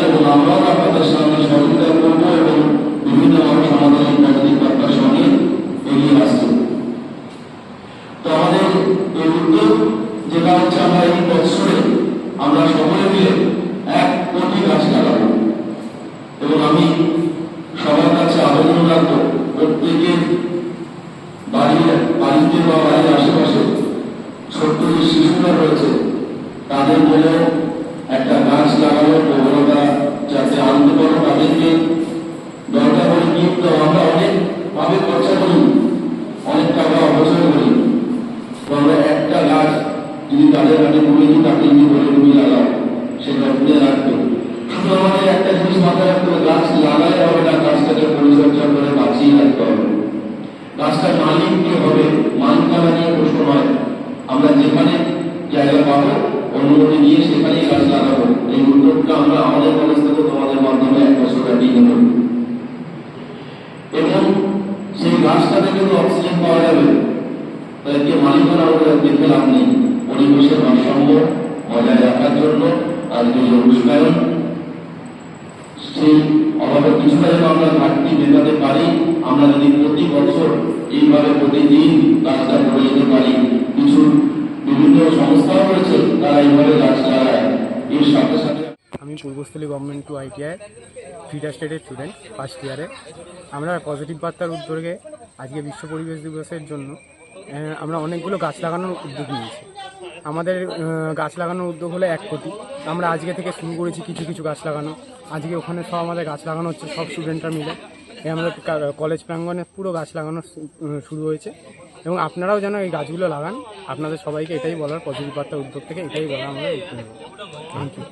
এবং আমরাও আপনাদের সঙ্গে সহযোগিতা করব এবং বিভিন্ন মানুষ আমাদের এই পজিটিভ বার্তার সঙ্গে এগিয়ে আসছে। তো আমাদের এই উদ্যোগ যেটা হচ্ছে আমরা এই বছরে আমরা সকলে মিলে 1 কোটি গাছ লাগাবো এবং আমি সবার কাছে আবেদন রাখবো প্রত্যেকের বাড়িতে বা বাড়ির আশেপাশে ছোট্ট যে শিশুরা রয়েছে তাদের জন্য একটা গাছ লাগানোর প্রবণতা যাতে আনতে পারো, তাদেরকে দরকার হলে গিফট দাও। আমরা অনেক ভাবে খরচা করি, অনেক টাকা অপচয় করি, আমরা একটা গাছ যদি তাদের হাতে তুলে দিই তাকে যদি বলে তুমি লাগাও, সেটা তুলে রাখবে। শুধু আমাদের একটা জিনিস মাথায় রাখতে হবে, গাছ লাগালে হবে না, গাছটাকে পরিচর্যা করে বাঁচিয়ে রাখতে হবে। গাছটার মালিক কে হবে, মালিকানা নিয়ে প্রশ্ন হয়। আমরা যেখানে জায়গা পাবো অনুমতি নিয়ে সেখানেই গাছ লাগাবো। এই উদ্যোগটা আমরা আমাদের কলেজ থেকে তোমাদের মাধ্যমে 1 বছর ব্যাপী নেব এবং সেই গাছটা থেকে তো অক্সিজেন পাওয়া যাবে, তাদেরকে মালিকানা ওদের দেখে লাভ নেই। পরিবেশের ভারসাম্য বজায় রাখার জন্য আজকে যে উষ্ণায়ন, সেই অভাবে কিছুটা যেন আমরা ঘাটতি মেটাতে পারি। আমরা যদি প্রতি বছর এইভাবে প্রতিদিন গাছটা করে যেতে পারি, কিছু বিভিন্ন সংস্থাও রয়েছে তারা এইভাবে গাছ লাগায়। এর সাথে সাথে আমি Purbasthali government to ITI fitter স্টেটের স্টুডেন্ট ফার্স্ট ইয়ারে। আমরা পজিটিভ বার্তার উদ্যোগে আজকে বিশ্ব পরিবেশ দিবসের জন্য আমরা অনেকগুলো গাছ লাগানোর উদ্যোগ নিয়েছি। আমাদের গাছ লাগানোর উদ্যোগ হলো 1 কোটি। আমরা আজকে থেকে শুরু করেছি কিছু কিছু গাছ লাগানো। আজকে ওখানে সব আমাদের গাছ লাগানো হচ্ছে, সব স্টুডেন্টরা মিলে। আমাদের কলেজ প্রাঙ্গণে পুরো গাছ লাগানো শুরু হয়েছে এবং আপনারাও যেন এই গাছগুলো লাগান। আপনাদের সবাইকে এটাই বলার, পজিটিভ বার্তার উদ্যোগ থেকে এটাই বলা আমাদের। Thank you.